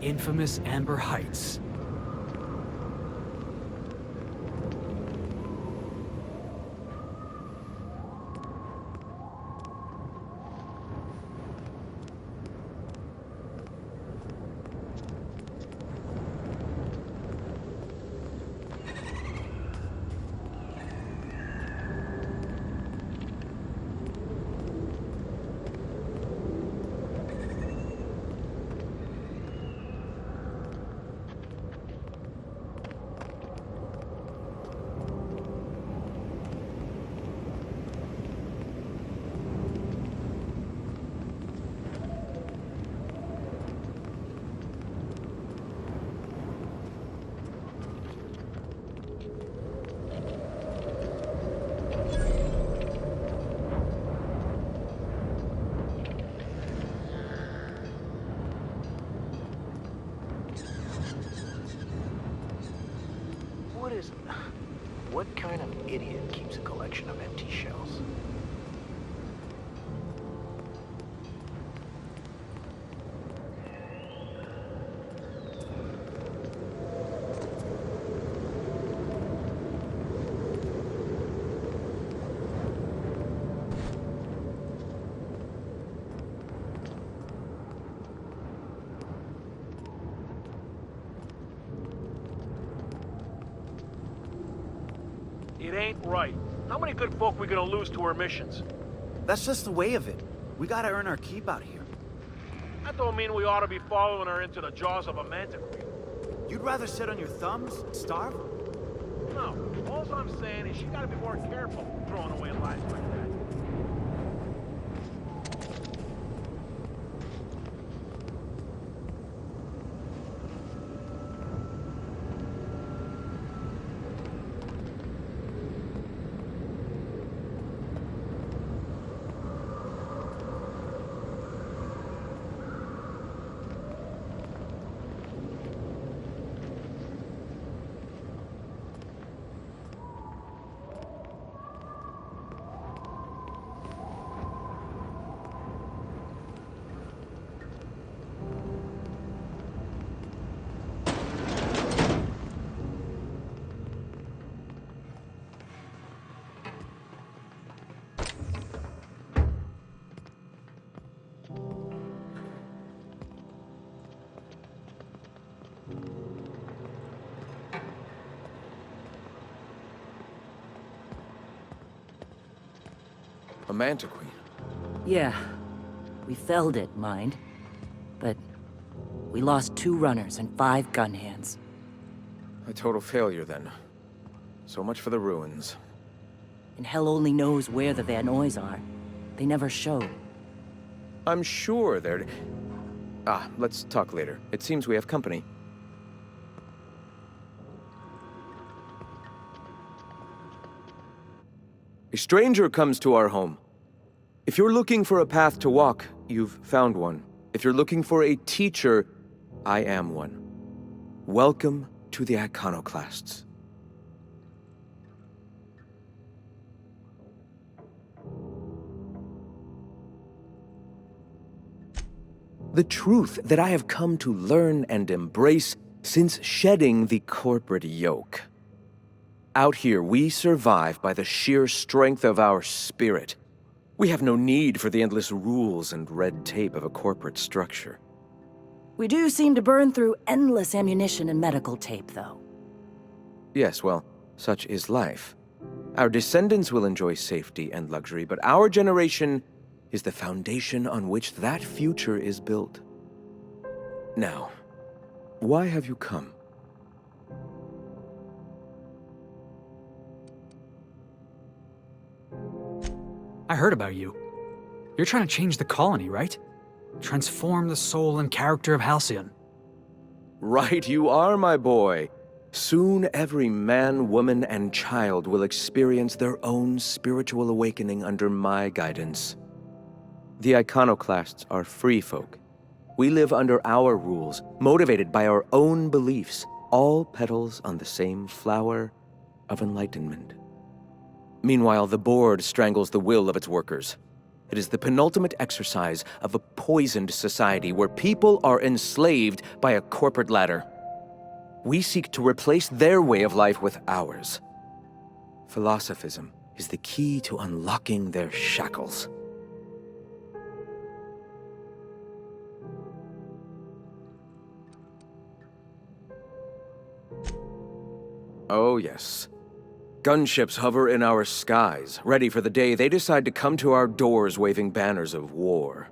infamous Amber Heights. What kind of idiot keeps a collection of empty shells? It ain't right. How many good folk we gonna lose to our missions? That's just the way of it. We gotta earn our keep out here. That don't mean we ought to be following her into the jaws of a manticore. You'd rather sit on your thumbs and starve? No, all I'm saying is she gotta be more careful throwing away lives like that. A mantiqueen. Yeah. We felled it, mind. But we lost 2 runners and 5 gun hands. A total failure, then. So much for the ruins. And hell only knows where the Van Nuys are. They never showed. I'm sure they're... let's talk later. It seems we have company. A stranger comes to our home. If you're looking for a path to walk, you've found one. If you're looking for a teacher, I am one. Welcome to the Iconoclasts. The truth that I have come to learn and embrace since shedding the corporate yoke. Out here, we survive by the sheer strength of our spirit. We have no need for the endless rules and red tape of a corporate structure. We do seem to burn through endless ammunition and medical tape, though. Yes, well, such is life. Our descendants will enjoy safety and luxury, but our generation is the foundation on which that future is built. Now, why have you come? I heard about you. You're trying to change the colony, right? Transform the soul and character of Halcyon. Right you are, my boy. Soon every man, woman, and child will experience their own spiritual awakening under my guidance. The Iconoclasts are free folk. We live under our rules, motivated by our own beliefs, all petals on the same flower of enlightenment. Meanwhile, the board strangles the will of its workers. It is the penultimate exercise of a poisoned society where people are enslaved by a corporate ladder. We seek to replace their way of life with ours. Philosophism is the key to unlocking their shackles. Oh, yes. Gunships hover in our skies, ready for the day they decide to come to our doors waving banners of war.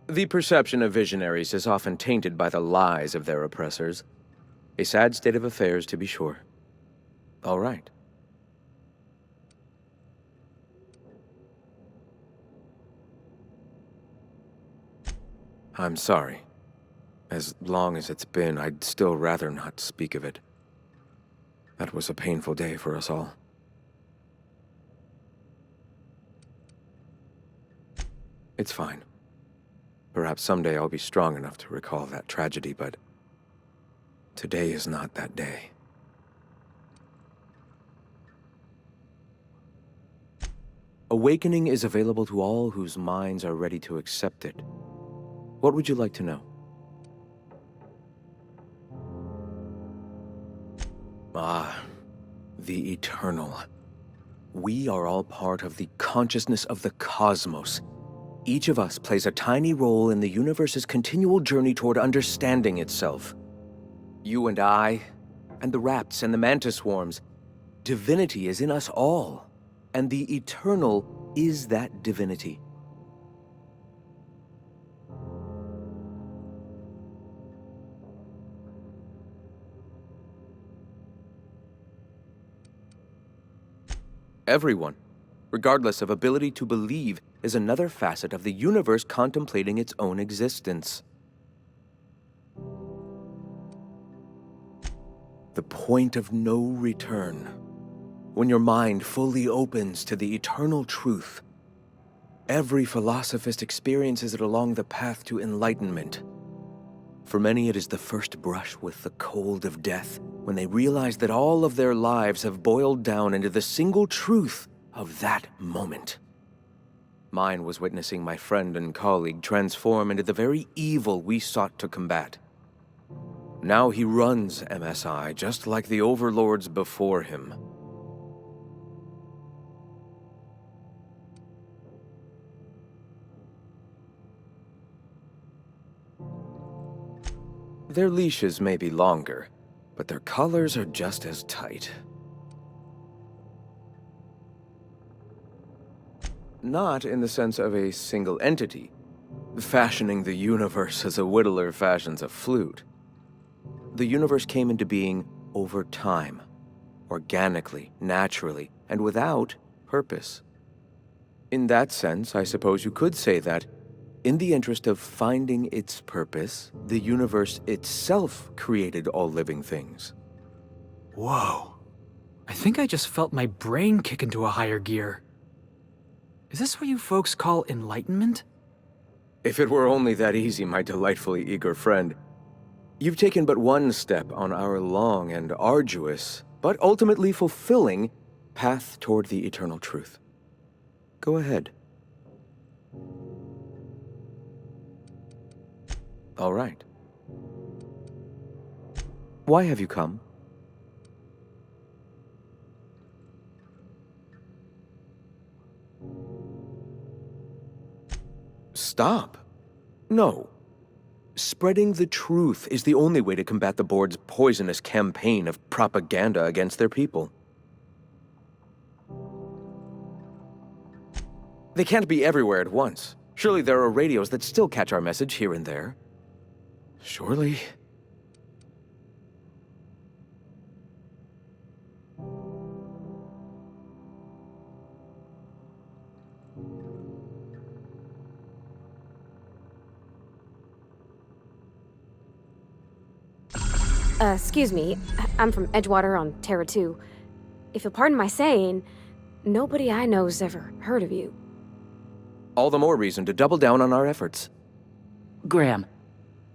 The perception of visionaries is often tainted by the lies of their oppressors. A sad state of affairs, to be sure. All right. I'm sorry. As long as it's been, I'd still rather not speak of it. That was a painful day for us all. It's fine. Perhaps someday I'll be strong enough to recall that tragedy, but today is not that day. Awakening is available to all whose minds are ready to accept it. What would you like to know? Ah, the Eternal. We are all part of the consciousness of the cosmos. Each of us plays a tiny role in the universe's continual journey toward understanding itself. You and I, and the rats and the mantis swarms. Divinity is in us all, and the Eternal is that divinity. Everyone, regardless of ability to believe, is another facet of the universe contemplating its own existence. The point of no return. When your mind fully opens to the eternal truth. Every philosophist experiences it along the path to enlightenment. For many, it is the first brush with the cold of death, when they realize that all of their lives have boiled down into the single truth of that moment. Mine was witnessing my friend and colleague transform into the very evil we sought to combat. Now he runs MSI just like the overlords before him. Their leashes may be longer, but their collars are just as tight. Not in the sense of a single entity, fashioning the universe as a whittler fashions a flute. The universe came into being over time, organically, naturally, and without purpose. In that sense, I suppose you could say that, in the interest of finding its purpose, the universe itself created all living things. Whoa. I think I just felt my brain kick into a higher gear. Is this what you folks call enlightenment? If it were only that easy, my delightfully eager friend. You've taken but one step on our long and arduous, but ultimately fulfilling, path toward the eternal truth. Go ahead. All right. Why have you come? Stop. No. Spreading the truth is the only way to combat the board's poisonous campaign of propaganda against their people. They can't be everywhere at once. Surely there are radios that still catch our message here and there. Surely. Excuse me. I'm from Edgewater on Terra 2. If you'll pardon my saying, nobody I know's ever heard of you. All the more reason to double down on our efforts. Graham,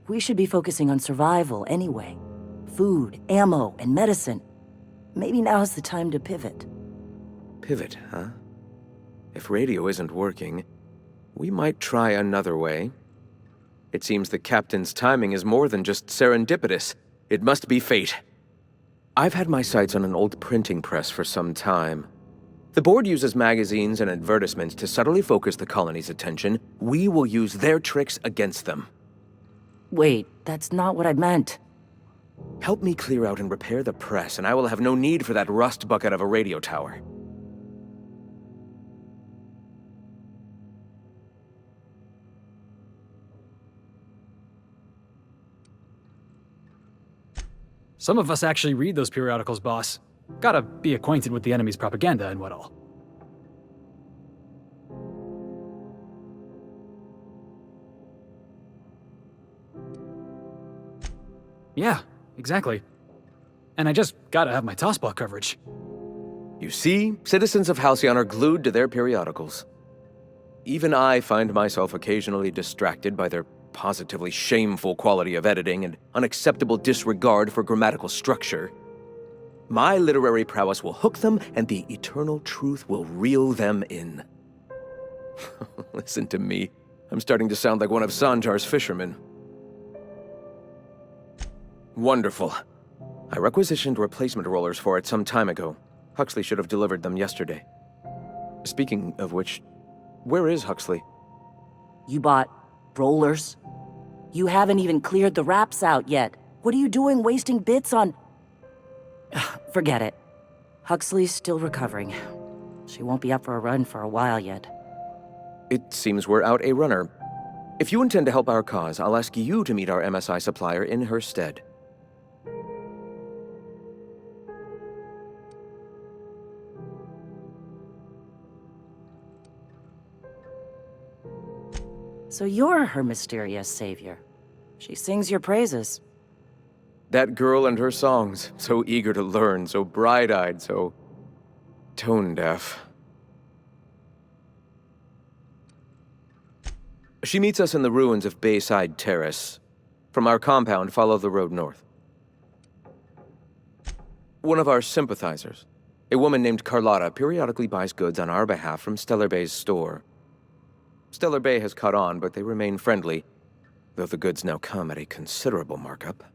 we should be focusing on survival anyway. Food, ammo, and medicine. Maybe now's the time to pivot. Pivot, huh? If radio isn't working, we might try another way. It seems the captain's timing is more than just serendipitous. It must be fate. I've had my sights on an old printing press for some time. The board uses magazines and advertisements to subtly focus the colony's attention. We will use their tricks against them. Wait, that's not what I meant. Help me clear out and repair the press, and I will have no need for that rust bucket of a radio tower. Some of us actually read those periodicals, boss. Gotta be acquainted with the enemy's propaganda and what all. Yeah, exactly. And I just gotta have my tossball coverage. You see, citizens of Halcyon are glued to their periodicals. Even I find myself occasionally distracted by their positively shameful quality of editing and unacceptable disregard for grammatical structure. My literary prowess will hook them, and the eternal truth will reel them in. Listen to me. I'm starting to sound like one of Sanjar's fishermen. Wonderful. I requisitioned replacement rollers for it some time ago. Huxley should have delivered them yesterday. Speaking of which, where is Huxley? You bought rollers? You haven't even cleared the wraps out yet. What are you doing wasting bits on... Forget it. Huxley's still recovering. She won't be up for a run for a while yet. It seems we're out a runner. If you intend to help our cause, I'll ask you to meet our MSI supplier in her stead. So you're her mysterious savior. She sings your praises. That girl and her songs, so eager to learn, so bright-eyed, so tone-deaf. She meets us in the ruins of Bayside Terrace. From our compound, follow the road north. One of our sympathizers, a woman named Carlotta, periodically buys goods on our behalf from Stellar Bay's store. Stellar Bay has caught on, but they remain friendly, though the goods now come at a considerable markup.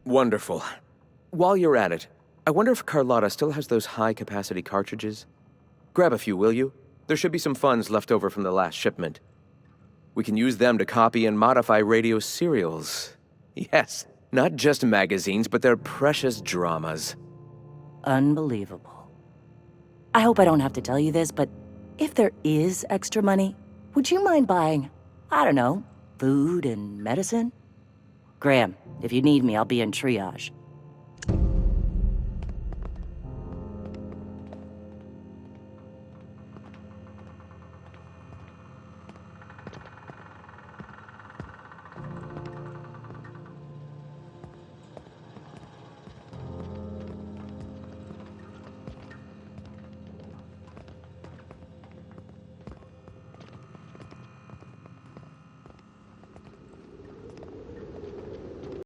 Wonderful. While you're at it, I wonder if Carlotta still has those high-capacity cartridges? Grab a few, will you? There should be some funds left over from the last shipment. We can use them to copy and modify radio serials. Yes, not just magazines, but their precious dramas. Unbelievable. I hope I don't have to tell you this, but if there is extra money, would you mind buying, I don't know, food and medicine? Graham, if you need me, I'll be in triage.